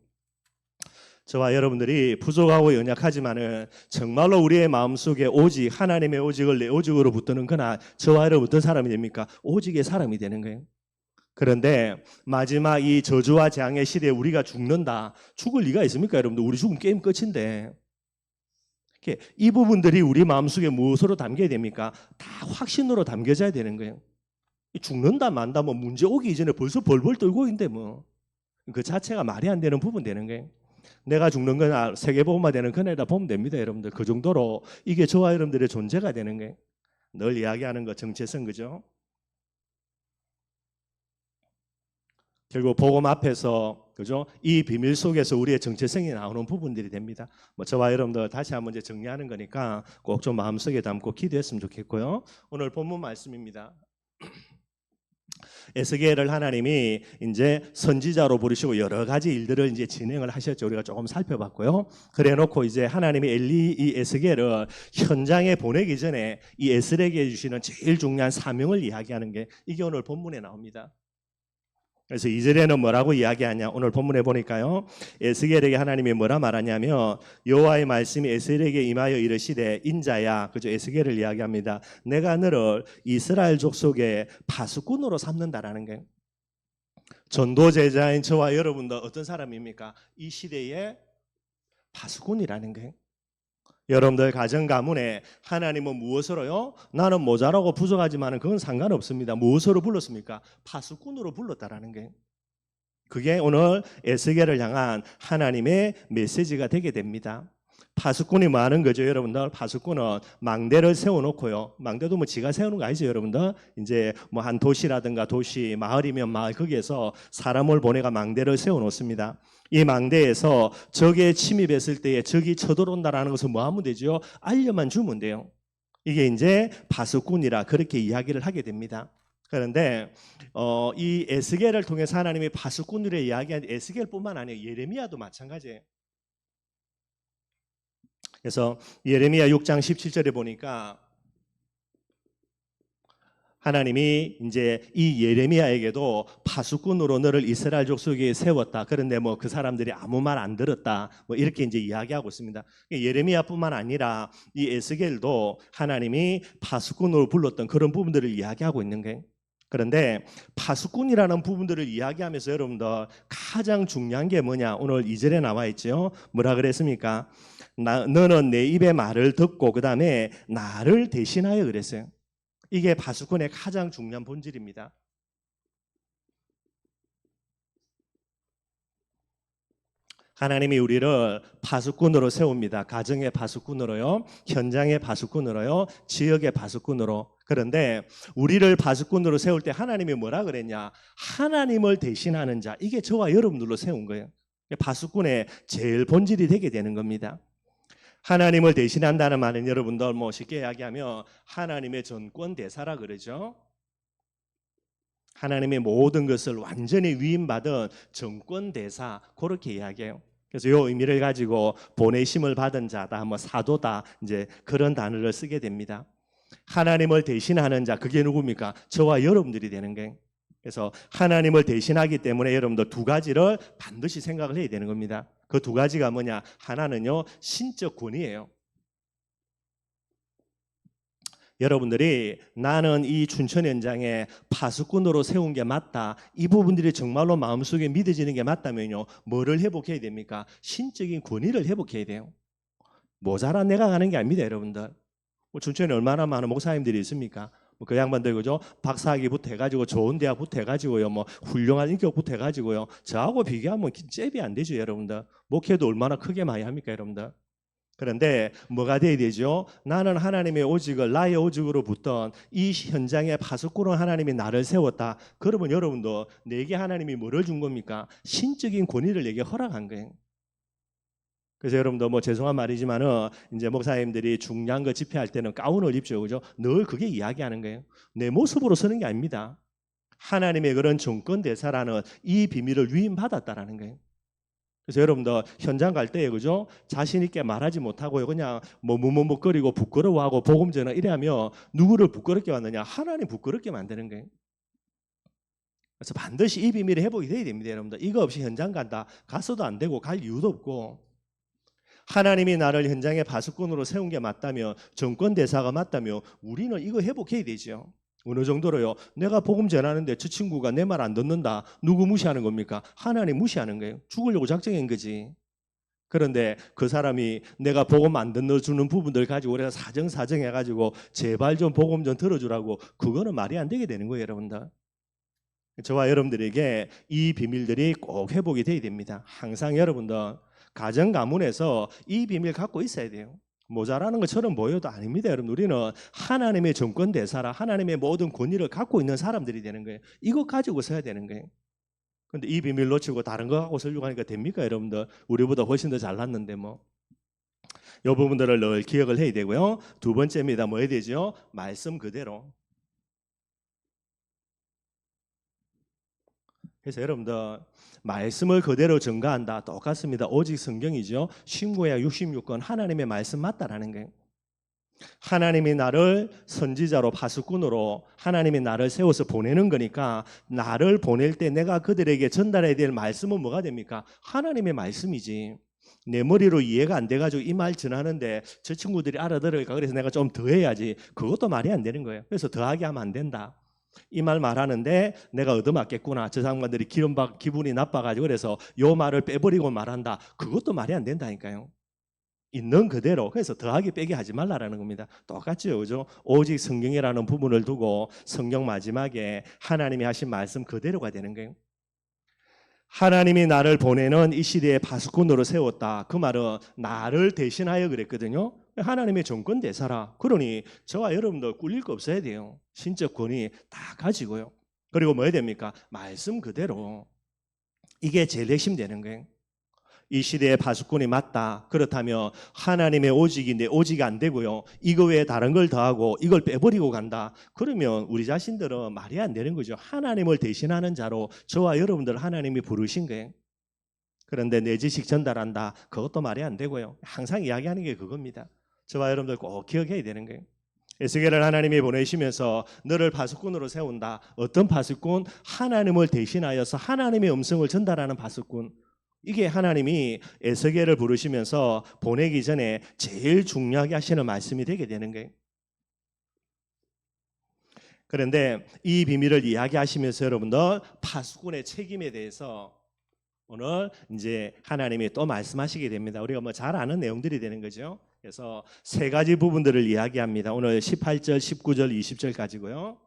저와 여러분들이 부족하고 연약하지만은 정말로 우리의 마음속에 오직 하나님의 오직을 내 오직으로 붙드는 그날 저와 여러분 어떤 사람이 됩니까? 오직의 사람이 되는 거예요. 그런데 마지막 이 저주와 재앙의 시대에 우리가 죽는다. 죽을 리가 있습니까, 여러분들? 우리 죽으면 게임 끝인데. 이 부분들이 우리 마음속에 무엇으로 담겨야 됩니까? 다 확신으로 담겨져야 되는 거예요. 죽는다 만다 뭐 문제 오기 이전에 벌써 벌벌 떨고 있는데 뭐 그 자체가 말이 안 되는 부분 되는 거예요. 내가 죽는 거나 세계복음화 되는 그날이다 보면 됩니다, 여러분들. 그 정도로 이게 저와 여러분들의 존재가 되는 거예요. 늘 이야기하는 거 정체성, 그죠? 결국 복음 앞에서, 그죠? 이 비밀 속에서 우리의 정체성이 나오는 부분들이 됩니다. 뭐 저와 여러분들 다시 한번 이제 정리하는 거니까 꼭 좀 마음속에 담고 기도했으면 좋겠고요. 오늘 본문 말씀입니다. 에스겔을 하나님이 이제 선지자로 부르시고 여러 가지 일들을 이제 진행을 하셨죠. 우리가 조금 살펴봤고요. 그래놓고 이제 하나님이 이 에스겔을 현장에 보내기 전에 이 에스겔에게 주시는 제일 중요한 사명을 이야기하는 게 이게 오늘 본문에 나옵니다. 그래서 2절에는 뭐라고 이야기하냐? 오늘 본문에 보니까요. 에스겔에게 하나님이 뭐라 말하냐면 여호와의 말씀이 에스겔에게 임하여 이르시되 인자야. 그죠? 에스겔을 이야기합니다. 내가 너를 이스라엘 족속의 파수꾼으로 삼는다라는 게 전도 제자인 저와 여러분도 어떤 사람입니까? 이 시대의 파수꾼이라는 게 여러분들 가정 가문에 하나님은 무엇으로요? 나는 모자라고 부족하지만 그건 상관없습니다. 무엇으로 불렀습니까? 파수꾼으로 불렀다라는 게 그게 오늘 에스겔을 향한 하나님의 메시지가 되게 됩니다. 파수꾼이 뭐 하는 거죠, 여러분들? 파수꾼은 망대를 세워놓고요. 망대도 뭐 지가 세우는 거 아니죠, 여러분들? 이제 뭐 한 도시라든가 도시, 마을이면 마을 거기에서 사람을 보내가 망대를 세워놓습니다. 이 망대에서 적에 침입했을 때에 적이 쳐들어온다라는 것을 뭐 하면 되죠? 알려만 주면 돼요. 이게 이제 파수꾼이라 그렇게 이야기를 하게 됩니다. 그런데 이 에스겔을 통해서 하나님이 파수꾼들의 이야기한 에스겔뿐만 아니라 예레미야도 마찬가지예요. 그래서 예레미야 6장 17절에 보니까 하나님이 이제 이 예레미야에게도 파수꾼으로 너를 이스라엘 족속에 세웠다. 그런데 뭐 그 사람들이 아무 말 안 들었다. 뭐 이렇게 이제 이야기하고 있습니다. 예레미야뿐만 아니라 이 에스겔도 하나님이 파수꾼으로 불렀던 그런 부분들을 이야기하고 있는 거예요. 그런데 파수꾼이라는 부분들을 이야기하면서 여러분들 가장 중요한 게 뭐냐? 오늘 2절에 나와 있죠. 뭐라 그랬습니까? 너는 내 입의 말을 듣고 그 다음에 나를 대신하여 그랬어요. 이게 파수꾼의 가장 중요한 본질입니다. 하나님이 우리를 파수꾼으로 세웁니다. 가정의 파수꾼으로요, 현장의 파수꾼으로요, 지역의 파수꾼으로. 그런데 우리를 파수꾼으로 세울 때 하나님이 뭐라 그랬냐? 하나님을 대신하는 자. 이게 저와 여러분들로 세운 거예요. 파수꾼의 제일 본질이 되게 되는 겁니다. 하나님을 대신한다는 말은 여러분들 뭐 쉽게 이야기하면 하나님의 전권 대사라 그러죠. 하나님의 모든 것을 완전히 위임받은 전권 대사 그렇게 이야기해요. 그래서 이 의미를 가지고 보내심을 받은 자다, 뭐 사도다, 이제 그런 단어를 쓰게 됩니다. 하나님을 대신하는 자, 그게 누굽니까? 저와 여러분들이 되는 거예요. 그래서 하나님을 대신하기 때문에 여러분들 두 가지를 반드시 생각을 해야 되는 겁니다. 그 두 가지가 뭐냐? 하나는요, 신적 권위예요. 여러분들이 나는 이 춘천 현장에 파수꾼으로 세운 게 맞다. 이 부분들이 정말로 마음속에 믿어지는 게 맞다면요. 뭐를 회복해야 됩니까? 신적인 권위를 회복해야 돼요. 모자란 내가 가는 게 아닙니다, 여러분들. 뭐 춘천에 얼마나 많은 목사님들이 있습니까? 그 양반들 그죠? 박사학위부터 해가지고 좋은 대학부터 해가지고요, 뭐 훌륭한 인격부터 해가지고요. 저하고 비교하면 잽이 안 되죠, 여러분들. 목회도 얼마나 크게 많이 합니까, 여러분들? 그런데 뭐가 돼야 되죠? 나는 하나님의 오직을 나의 오직으로 붙던 이 현장의 파수꾼으로 하나님이 나를 세웠다. 그러면 여러분도 내게 하나님이 뭐를 준 겁니까? 신적인 권위를 내게 허락한 거예요. 그래서 여러분도 뭐 죄송한 말이지만은 이제 목사님들이 중요한 거 집회할 때는 가운을 입죠, 그죠? 늘 그게 이야기하는 거예요. 내 모습으로 서는 게 아닙니다. 하나님의 그런 정권 대사라는 이 비밀을 위임받았다라는 거예요. 그래서 여러분들 현장 갈 때 그죠? 자신 있게 말하지 못하고요. 그냥 뭐 무뭇뭇거리고 부끄러워하고 복음 전하 이래하면 누구를 부끄럽게 만드냐? 하나님 부끄럽게 만드는 거예요. 그래서 반드시 이 비밀을 회복이 돼야 됩니다, 여러분들. 이거 없이 현장 간다. 가서도 안 되고 갈 이유도 없고. 하나님이 나를 현장의 파수꾼으로 세운 게 맞다면, 정권 대사가 맞다면 우리는 이거 회복해야 되죠. 어느 정도로요? 내가 복음 전하는데 저 친구가 내 말 안 듣는다. 누구 무시하는 겁니까? 하나님 무시하는 거예요. 죽으려고 작정한 거지. 그런데 그 사람이 내가 복음 안 듣는 부분들 가지고 그래서 사정사정 해가지고 제발 좀 복음 좀 들어주라고, 그거는 말이 안 되게 되는 거예요, 여러분들. 저와 여러분들에게 이 비밀들이 꼭 회복이 돼야 됩니다. 항상 여러분들 가정 가문에서 이 비밀 갖고 있어야 돼요. 모자라는 것처럼 보여도 아닙니다, 여러분. 우리는 하나님의 정권 대사라, 하나님의 모든 권위를 갖고 있는 사람들이 되는 거예요. 이거 가지고 서야 되는 거예요. 근데 이 비밀 놓치고 다른 거 갖고 설교하니까 됩니까, 여러분들? 우리보다 훨씬 더 잘났는데 뭐. 이 부분들을 늘 기억을 해야 되고요. 두 번째입니다. 뭐 해야 되죠? 말씀 그대로. 그래서 여러분들 말씀을 그대로 전가한다. 똑같습니다. 오직 성경이죠. 신구약 66권 하나님의 말씀 맞다라는 거예요. 하나님이 나를 선지자로 파수꾼으로 하나님이 나를 세워서 보내는 거니까 나를 보낼 때 내가 그들에게 전달해야 될 말씀은 뭐가 됩니까? 하나님의 말씀이지. 내 머리로 이해가 안 돼가지고 이 말 전하는데 저 친구들이 알아들을까 그래서 내가 좀 더 해야지. 그것도 말이 안 되는 거예요. 그래서 더하게 하면 안 된다. 이 말 말하는데 내가 얻어맞겠구나. 저 장관들이 기분이 나빠가지고 그래서 요 말을 빼버리고 말한다. 그것도 말이 안 된다니까요. 있는 그대로. 그래서 더하기 빼기 하지 말라라는 겁니다. 똑같죠, 그죠? 오직 성경이라는 부분을 두고 성경 마지막에 하나님이 하신 말씀 그대로가 되는 거예요. 하나님이 나를 보내는 이 시대의 파수꾼으로 세웠다. 그 말은 나를 대신하여 그랬거든요. 하나님의 정권 대사라. 그러니 저와 여러분도 꿀릴 거 없어야 돼요. 신적 권위 다 가지고요. 그리고 뭐 해야 됩니까? 말씀 그대로. 이게 제일 핵심 되는 거예요. 이 시대의 파수꾼이 맞다. 그렇다면 하나님의 오직인데 오직이 안 되고요. 이거 외에 다른 걸 더하고 이걸 빼버리고 간다. 그러면 우리 자신들은 말이 안 되는 거죠. 하나님을 대신하는 자로 저와 여러분들 하나님이 부르신 거예요. 그런데 내 지식 전달한다. 그것도 말이 안 되고요. 항상 이야기하는 게 그겁니다. 저와 여러분들 꼭 기억해야 되는 거예요. 에스겔을 하나님이 보내시면서 너를 파수꾼으로 세운다. 어떤 파수꾼? 하나님을 대신하여서 하나님의 음성을 전달하는 파수꾼. 이게 하나님이 에스겔을 부르시면서 보내기 전에 제일 중요하게 하시는 말씀이 되게 되는 거예요. 그런데 이 비밀을 이야기하시면서 여러분들 파수꾼의 책임에 대해서 오늘 이제 하나님이 또 말씀하시게 됩니다. 우리가 뭐 잘 아는 내용들이 되는 거죠. 그래서 세 가지 부분들을 이야기합니다. 오늘 18절, 19절, 20절까지고요.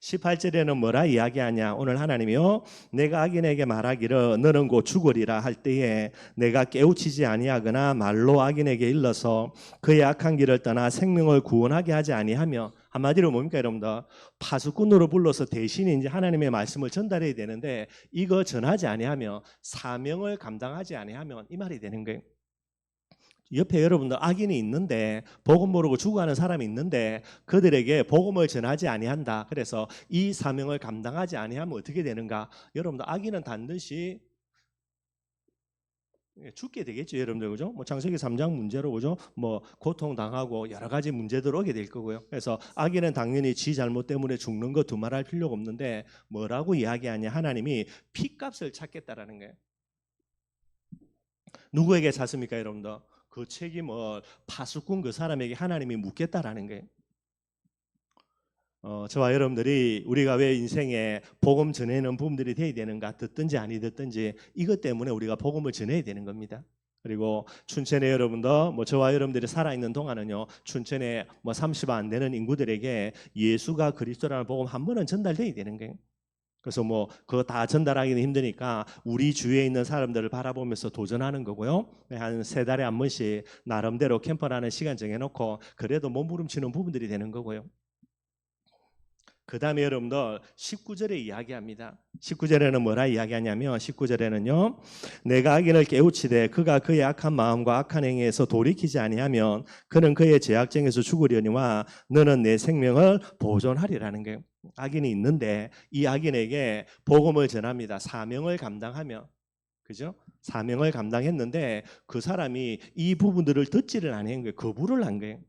18절에는 뭐라 이야기하냐? 오늘 하나님이요, 내가 악인에게 말하기를 너는 곧 죽으리라 할 때에 내가 깨우치지 아니하거나 말로 악인에게 일러서 그의 악한 길을 떠나 생명을 구원하게 하지 아니하며, 한마디로 뭡니까 여러분들? 파수꾼으로 불러서 대신 이제 하나님의 말씀을 전달해야 되는데 이거 전하지 아니하며 사명을 감당하지 아니하면 이 말이 되는 거예요. 옆에 여러분들 악인이 있는데 복음 모르고 죽어가는 사람이 있는데 그들에게 복음을 전하지 아니한다. 그래서 이 사명을 감당하지 아니하면 어떻게 되는가? 여러분들 악인은 반드시 죽게 되겠죠, 여러분들. 그죠? 뭐 창세기 3장 문제로 그죠? 뭐 고통 당하고 여러 가지 문제들 오게 될 거고요. 그래서 악인은 당연히 지 잘못 때문에 죽는 거 두말할 필요가 없는데 뭐라고 이야기하냐? 하나님이 피값을 찾겠다라는 거예요. 누구에게 찾습니까, 여러분들? 그 책임을 파수꾼 그 사람에게 하나님이 묻겠다라는 거예요. 저와 여러분들이 우리가 왜 인생에 복음 전하는 부분들이 돼야 되는가, 듣든지 아니 듣든지 이것 때문에 우리가 복음을 전해야 되는 겁니다. 그리고 춘천에 여러분들 뭐 저와 여러분들이 살아있는 동안은요, 춘천에 뭐 30안 안 되는 인구들에게 예수가 그리스도라는 복음 한 번은 전달돼야 되는 거예요. 그래서 뭐 그거 다 전달하기는 힘드니까 우리 주위에 있는 사람들을 바라보면서 도전하는 거고요. 한 3달에 한 번씩 나름대로 캠퍼라는 시간 정해놓고 그래도 몸부림치는 부분들이 되는 거고요. 그 다음에 여러분들 19절에 이야기합니다. 19절에는 뭐라 이야기하냐면 19절에는요, 내가 악인을 깨우치되 그가 그의 악한 마음과 악한 행위에서 돌이키지 아니하면 그는 그의 죄악정에서 죽으려니와 너는 내 생명을 보존하리라는 거예요. 악인이 있는데 이 악인에게 복음을 전합니다. 사명을 감당하며, 그죠? 사명을 감당했는데 그 사람이 이 부분들을 듣지를 않은 거예요. 거부를 한 거예요.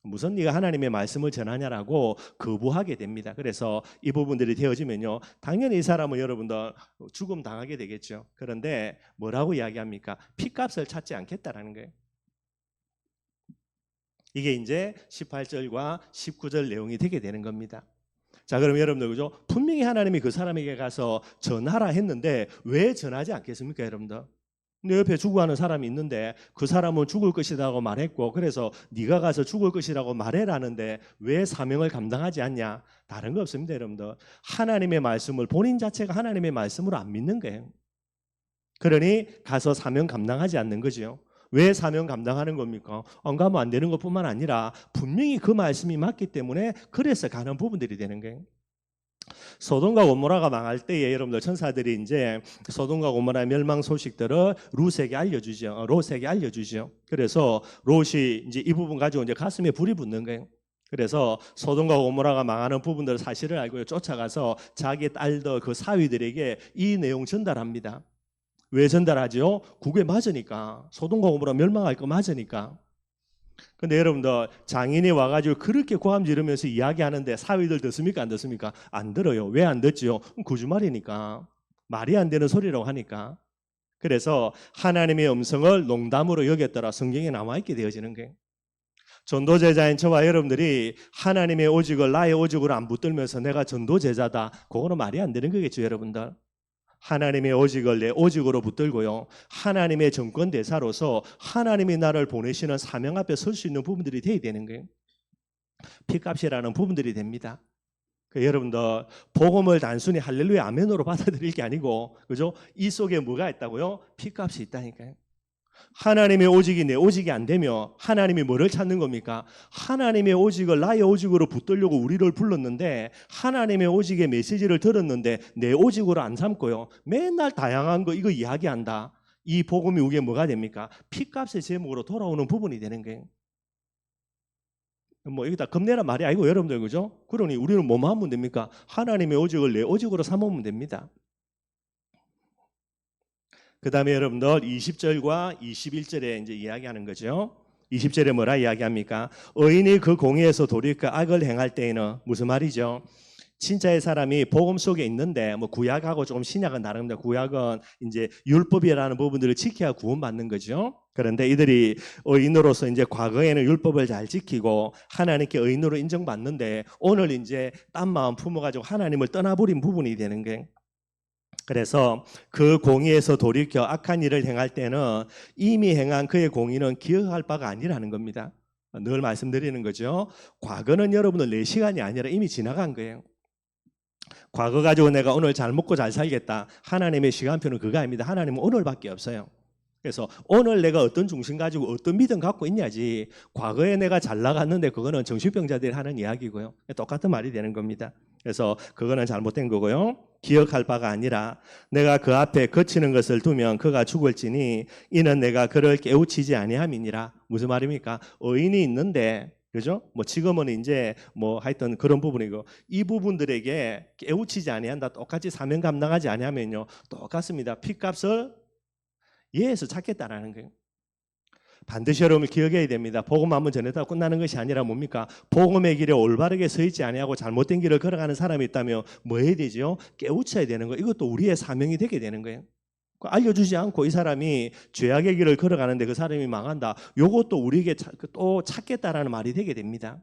무슨 네가 하나님의 말씀을 전하냐라고 거부하게 됩니다. 그래서 이 부분들이 되어지면요, 당연히 이 사람은 여러분들 죽음 당하게 되겠죠. 그런데 뭐라고 이야기합니까? 피값을 찾지 않겠다라는 거예요. 이게 이제 18절과 19절 내용이 되게 되는 겁니다. 자, 그럼 여러분들 그죠? 분명히 하나님이 그 사람에게 가서 전하라 했는데 왜 전하지 않겠습니까, 여러분들? 내 옆에 죽어가는 사람이 있는데 그 사람은 죽을 것이라고 말했고, 그래서 네가 가서 죽을 것이라고 말해라는데 왜 사명을 감당하지 않냐? 다른 거 없습니다, 여러분들. 하나님의 말씀을 본인 자체가 하나님의 말씀으로 안 믿는 거예요. 그러니 가서 사명 감당하지 않는 거죠. 왜 사명 감당하는 겁니까? 안 가면 안 되는 것뿐만 아니라 분명히 그 말씀이 맞기 때문에 그래서 가는 부분들이 되는 거예요. 소돔과 고모라가 망할 때에 여러분들 천사들이 이제 소돔과 고모라의 멸망 소식들을 룻에게 알려주죠. 롯에게 알려주죠. 그래서 롯이 이제 이 부분 가지고 이제 가슴에 불이 붙는 거예요. 그래서 소돔과 고모라가 망하는 부분들 사실을 알고 쫓아가서 자기 딸들 그 사위들에게 이 내용 전달합니다. 왜 전달하죠? 국에 맞으니까. 소돔과 고모라 멸망할 거 맞으니까. 근데 여러분들 장인이 와가지고 그렇게 고함 지르면서 이야기하는데 사위들 듣습니까? 안 듣습니까? 안 들어요. 왜 안 듣지요? 거짓말이니까. 말이 안 되는 소리라고 하니까. 그래서 하나님의 음성을 농담으로 여겼더라 성경에 남아있게 되어지는 거예요. 전도제자인 저와 여러분들이 하나님의 오직을 나의 오직으로 안 붙들면서 내가 전도제자다. 그거는 말이 안 되는 거겠죠, 여러분들. 하나님의 오직을 내 오직으로 붙들고요. 하나님의 정권 대사로서 하나님이 나를 보내시는 사명 앞에 설 수 있는 부분들이 돼야 되는 거예요. 피값이라는 부분들이 됩니다. 여러분들 복음을 단순히 할렐루야 아멘으로 받아들일 게 아니고, 그죠? 이 속에 뭐가 있다고요? 피값이 있다니까요. 하나님의 오직이 내 오직이 안 되면 하나님이 뭐를 찾는 겁니까? 하나님의 오직을 나의 오직으로 붙들려고 우리를 불렀는데 하나님의 오직의 메시지를 들었는데 내 오직으로 안 삼고요. 맨날 다양한 거 이거 이야기한다. 이 복음이 우리에 뭐가 됩니까? 피값의 제목으로 돌아오는 부분이 되는 거예요. 뭐 여기다 겁내란 말이 아니고 여러분들, 그죠? 그러니 우리는 뭐만 하면 됩니까? 하나님의 오직을 내 오직으로 삼으면 됩니다. 그 다음에 여러분들 20절과 21절에 이제 이야기하는 거죠. 20절에 뭐라 이야기합니까? 의인이 그 공의에서 돌이켜 악을 행할 때에는 무슨 말이죠? 진짜의 사람이 복음 속에 있는데 뭐 구약하고 조금 신약은 다릅니다. 구약은 이제 율법이라는 부분들을 지켜야 구원받는 거죠. 그런데 이들이 의인으로서 이제 과거에는 율법을 잘 지키고 하나님께 의인으로 인정받는데 오늘 이제 딴 마음 품어가지고 하나님을 떠나버린 부분이 되는 거예요. 그래서 그 공의에서 돌이켜 악한 일을 행할 때는 이미 행한 그의 공의는 기억할 바가 아니라는 겁니다. 늘 말씀드리는 거죠. 과거는 여러분들 내 시간이 아니라 이미 지나간 거예요. 과거 가지고 내가 오늘 잘 먹고 잘 살겠다. 하나님의 시간표는 그거 아닙니다. 하나님은 오늘밖에 없어요. 그래서 오늘 내가 어떤 중심 가지고 어떤 믿음 갖고 있냐지, 과거에 내가 잘 나갔는데 그거는 정신병자들이 하는 이야기고요. 똑같은 말이 되는 겁니다. 그래서 그거는 잘못된 거고요. 기억할 바가 아니라 내가 그 앞에 거치는 것을 두면 그가 죽을지니 이는 내가 그를 깨우치지 아니함이니라. 무슨 말입니까? 의인이 있는데, 그죠? 뭐 지금은 이제 뭐 하여튼 그런 부분이고, 이 부분들에게 깨우치지 아니한다. 똑같이 사명 감당하지 아니하면요, 똑같습니다. 핏값을 예에서 찾겠다라는 거예요. 반드시 여러분을 기억해야 됩니다. 복음 한번 전했다고 끝나는 것이 아니라 뭡니까? 복음의 길에 올바르게 서 있지 아니하고 잘못된 길을 걸어가는 사람이 있다면 뭐 해야 되죠? 깨우쳐야 되는 거예요. 이것도 우리의 사명이 되게 되는 거예요. 알려주지 않고 이 사람이 죄악의 길을 걸어가는데 그 사람이 망한다. 이것도 우리에게 또 찾겠다라는 말이 되게 됩니다.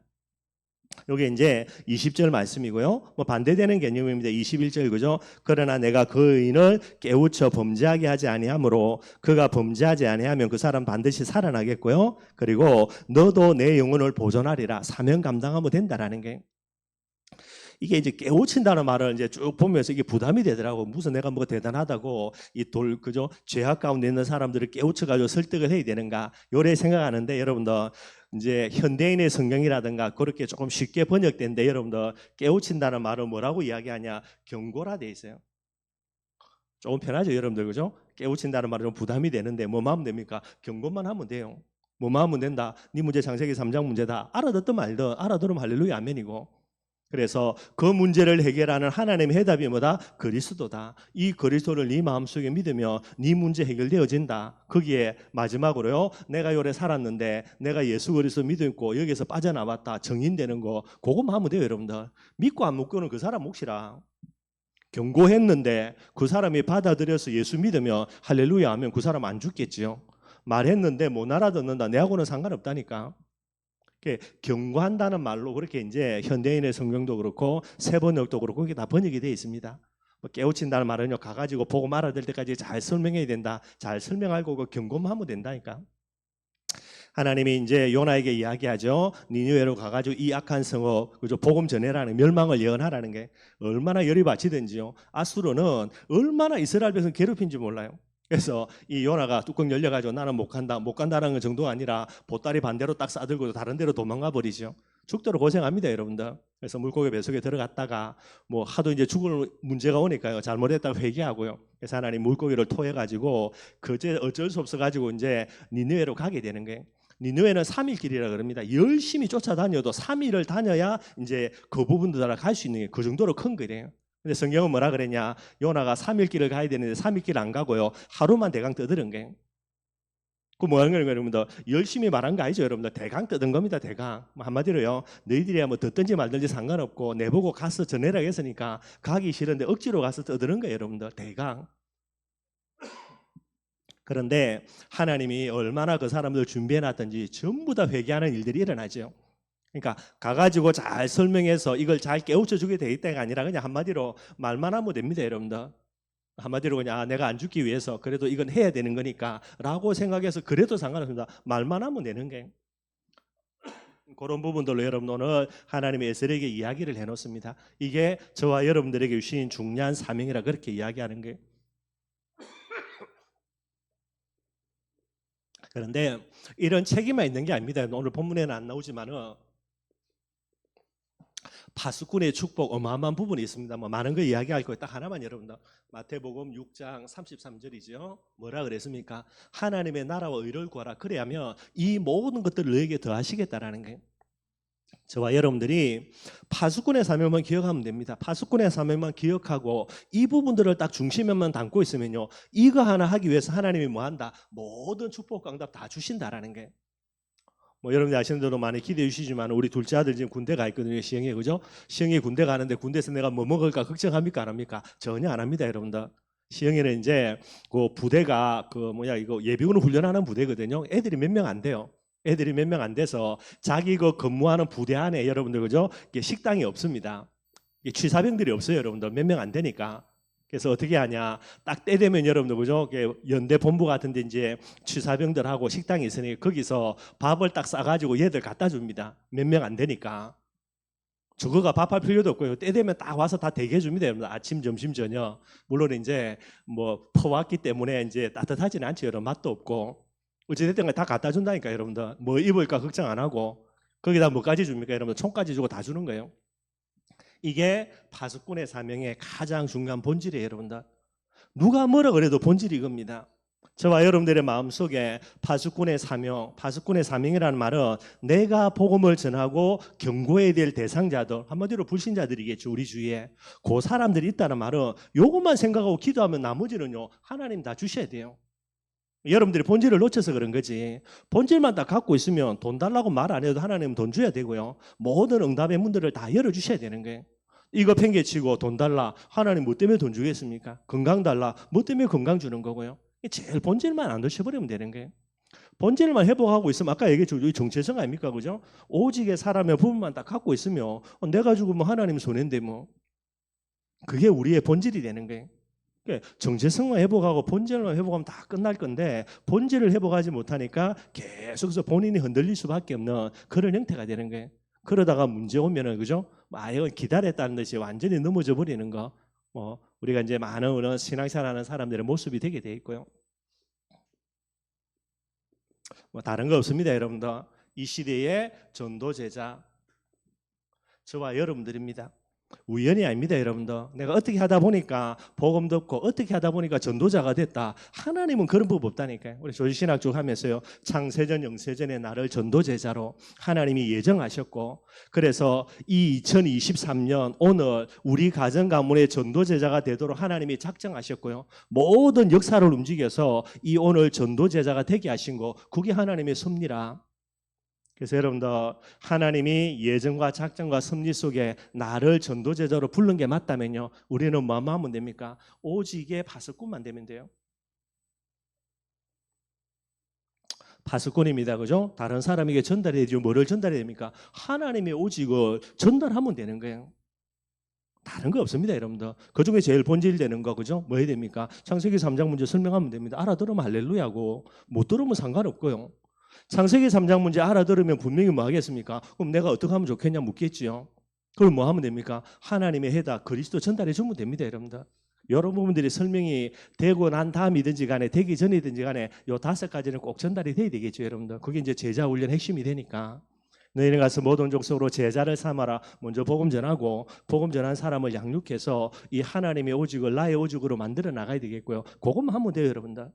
이게 이제 20절 말씀이고요. 뭐 반대되는 개념입니다. 21절, 그죠? 그러나 내가 그 의인을 깨우쳐 범죄하게 하지 아니하므로 그가 범죄하지 아니하면 그 사람 반드시 살아나겠고요. 그리고 너도 내 영혼을 보존하리라. 사명 감당하면 된다라는 게, 이게 이제 깨우친다는 말을 이제 쭉 보면서 이게 부담이 되더라고. 무슨 내가 뭐 대단하다고 이 그죠? 죄악 가운데 있는 사람들을 깨우쳐가지고 설득을 해야 되는가? 요래 생각하는데, 여러분들 이제 현대인의 성경이라든가 그렇게 조금 쉽게 번역된데, 여러분들 깨우친다는 말은 뭐라고 이야기하냐? 경고라 돼 있어요. 조금 편하죠, 여러분들, 그죠? 깨우친다는 말은 좀 부담이 되는데 뭐만 하면 됩니까? 경고만 하면 돼요. 뭐만 하면 된다. 네 문제 창세기 3장 문제다. 알아듣든 말든, 알아들으면 할렐루야 아멘이고. 그래서 그 문제를 해결하는 하나님의 해답이 뭐다? 그리스도다. 이 그리스도를 네 마음속에 믿으면 네 문제 해결되어진다. 거기에 마지막으로요, 내가 요래 살았는데 내가 예수 그리스도 믿고 여기서 빠져나왔다. 정인되는 거, 그것만 하면 돼요, 여러분들. 믿고 안 믿고는 그 사람 몫이라. 경고했는데 그 사람이 받아들여서 예수 믿으면 할렐루야 하면 그 사람 안 죽겠지요. 말했는데 못 알아듣는다. 내하고는 상관없다니까. 경고한다는 말로 그렇게 이제 현대인의 성경도 그렇고 새 번역도 그렇고 그게 다 번역이 되어 있습니다. 뭐 깨우친다는 말은요, 가가지고 보고 말아들 때까지 잘 설명해야 된다. 잘 설명하고 그 경고만 하면 된다니까. 하나님이 이제 요나에게 이야기하죠. 니느웨로 가가지고 이 악한 성읍, 그죠? 복음 전해라는, 멸망을 예언하라는 게 얼마나 열이 받치든지요. 아수르는 얼마나 이스라엘 백성 괴롭힌지 몰라요. 그래서 이 요나가 뚜껑 열려가지고 나는 못 간다, 못 간다는 정도가 아니라 보따리 반대로 딱 싸들고 다른 데로 도망가 버리죠. 죽도록 고생합니다, 여러분들. 그래서 물고기 뱃속에 들어갔다가 뭐 하도 이제 죽을 문제가 오니까요, 잘못했다고 회개하고요. 그래서 하나님 물고기를 토해가지고 그제 어쩔 수 없어가지고 이제 니느웨로 가게 되는 거예요. 니느웨는 3일 길이라 그럽니다. 열심히 쫓아다녀도 3일을 다녀야 이제 그 부분도 다 갈 수 있는 게 그 정도로 큰 거래요. 근데 성경은 뭐라 그랬냐? 요나가 3일 길을 가야 되는데 3일 길 안 가고요. 하루만 대강 떠드는 거예요. 그 뭐 하는 거예요, 여러분들? 열심히 말한 거 아니죠, 여러분들? 대강 떠든 겁니다, 대강. 뭐 한마디로요. 너희들이야 뭐 듣든지 말든지 상관없고 내보고 가서 전해라 했으니까 가기 싫은데 억지로 가서 떠드는 거예요, 여러분들. 대강. 그런데 하나님이 얼마나 그 사람들 준비해 놨든지 전부 다 회개하는 일들이 일어나죠. 그러니까 가가지고 잘 설명해서 이걸 잘 깨우쳐 주게 돼 있다가 아니라 그냥 한마디로 말만 하면 됩니다, 여러분들. 한마디로 그냥 내가 안 죽기 위해서 그래도 이건 해야 되는 거니까 라고 생각해서 그래도 상관없습니다. 말만 하면 되는 게. 그런 부분들로 여러분 오늘 하나님의 에스겔에게 이야기를 해놓습니다. 이게 저와 여러분들에게 주신 중요한 사명이라 그렇게 이야기하는 거예요. 그런데 이런 책임만 있는 게 아닙니다. 오늘 본문에는 안 나오지만은 파수꾼의 축복 어마어마한 부분이 있습니다. 뭐 많은 거 이야기할 거 딱 하나만 여러분들 마태복음 6장 33절이죠. 뭐라 그랬습니까? 하나님의 나라와 의를 구하라. 그래야면 이 모든 것들을 너에게 더하시겠다라는 거예요. 저와 여러분들이 파수꾼의 사명만 기억하면 됩니다. 파수꾼의 사명만 기억하고 이 부분들을 딱 중심에만 담고 있으면요. 이거 하나 하기 위해서 하나님이 뭐 한다? 모든 축복 강답 다 주신다라는 거예요. 뭐 여러분들 아시는 대로 많이 기대해 주시지만 우리 둘째 아들 지금 군대 가 있거든요. 시영이 그죠? 시영이 군대 가는데 군대에서 내가 뭐 먹을까 걱정합니까 안 합니까? 전혀 안 합니다, 여러분들. 시영이는 이제 그 부대가 이거 예비군 훈련하는 부대거든요. 애들이 몇 명 안 돼요. 애들이 몇 명 안 돼서 자기 그 근무하는 부대 안에 여러분들 그죠? 이게 식당이 없습니다. 취사병들이 없어요, 여러분들. 몇 명 안 되니까. 그래서 어떻게 하냐? 딱 때 되면 여러분들 그죠? 연대 본부 같은데 이제 취사병들하고 식당이 있으니 거기서 밥을 딱 싸가지고 얘들 갖다 줍니다. 몇 명 안 되니까. 저거가 밥할 필요도 없고요. 때 되면 딱 와서 다 대기해 줍니다, 여러분들. 아침, 점심, 저녁. 물론 이제 뭐 퍼왔기 때문에 이제 따뜻하지는 않죠, 여러분. 맛도 없고. 어찌됐든 다 갖다 준다니까, 여러분들. 뭐 입을까 걱정 안 하고. 거기다 뭐까지 줍니까, 여러분들? 총까지 주고 다 주는 거예요. 이게 파수꾼의 사명의 가장 중요한 본질이에요, 여러분들. 누가 뭐라 그래도 본질이 이겁니다. 저와 여러분들의 마음속에 파수꾼의 사명이라는 말은 내가 복음을 전하고 경고해야 될 대상자들, 한마디로 불신자들이겠죠, 우리 주위에. 그 사람들이 있다는 말은 요것만 생각하고 기도하면 나머지는요, 하나님 다 주셔야 돼요. 여러분들이 본질을 놓쳐서 그런 거지. 본질만 다 갖고 있으면 돈 달라고 말 안 해도 하나님은 돈 줘야 되고요. 모든 응답의 문들을 다 열어주셔야 되는 거예요. 이거 팽개치고 돈 달라. 하나님 뭐 때문에 돈 주겠습니까? 건강 달라. 뭐 때문에 건강 주는 거고요. 제일 본질만 안 놓쳐버리면 되는 거예요. 본질만 회복하고 있으면 아까 얘기했죠. 정체성 아닙니까? 그죠? 오직의 사람의 부분만 딱 갖고 있으면 내가 죽으면 하나님 손해인데 뭐. 그게 우리의 본질이 되는 거예요. 정체성만 회복하고 본질만 회복하면 다 끝날 건데 본질을 회복하지 못하니까 계속해서 본인이 흔들릴 수밖에 없는 그런 형태가 되는 거예요. 그러다가 문제 오면은 그죠? 아예 기다렸다는 듯이 완전히 넘어져 버리는 거. 우리가 이제 많은 신앙생활하는 사람들의 모습이 되게 돼 있고요. 뭐 다른 거 없습니다, 여러분들. 이 시대의 전도 제자 저와 여러분들입니다. 우연이 아닙니다, 여러분들. 내가 어떻게 하다 보니까 복음 듣고 어떻게 하다 보니까 전도자가 됐다. 하나님은 그런 법 없다니까요. 우리 조지신학 쭉 하면서요. 창세전 영세전에 나를 전도제자로 하나님이 예정하셨고 그래서 이 2023년 오늘 우리 가정 가문의 전도제자가 되도록 하나님이 작정하셨고요. 모든 역사를 움직여서 이 오늘 전도제자가 되게 하신 거 그게 하나님의 섭리라. 그래서 여러분들 하나님이 예정과 작정과 섭리 속에 나를 전도제자로 부른 게 맞다면요. 우리는 뭐만 하면 됩니까? 오직의 파수꾼만 되면 돼요. 파수꾼입니다. 그죠? 다른 사람에게 전달해야 되죠. 뭐를 전달해야 됩니까? 하나님의 오직을 전달하면 되는 거예요. 다른 거 없습니다, 여러분들. 그 중에 제일 본질되는 거, 그죠? 뭐 해야 됩니까? 창세기 3장 문제 설명하면 됩니다. 알아들으면 할렐루야고, 못 들으면 상관없고요. 창세기 3장 문제 알아들으면 분명히 뭐 하겠습니까? 그럼 내가 어떻게 하면 좋겠냐 묻겠지요. 그럼 뭐 하면 됩니까? 하나님의 해답 그리스도 전달해 주면 됩니다, 여러분들. 여러 부분들이 설명이 되고 난 다음이든지 간에 되기 전이든지 간에 요 5가지는 꼭 전달이 돼야 되겠죠, 여러분들. 그게 이제 제자 훈련 핵심이 되니까. 너희는 가서 모든 족속으로 제자를 삼아라. 먼저 복음 전하고 복음 전한 사람을 양육해서 이 하나님의 오직을 나의 오직으로 만들어 나가야 되겠고요. 그것만 하면 돼요, 여러분들.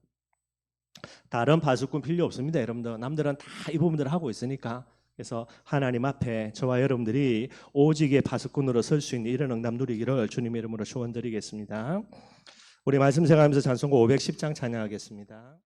다른 파수꾼 필요 없습니다. 여러분들 남들은 다 이 부분들을 하고 있으니까. 그래서 하나님 앞에 저와 여러분들이 오직의 파수꾼으로 설 수 있는 이런 응답 누리기를 주님 이름으로 축원드리겠습니다. 우리 말씀 생각하면서 찬송가 510장 찬양하겠습니다.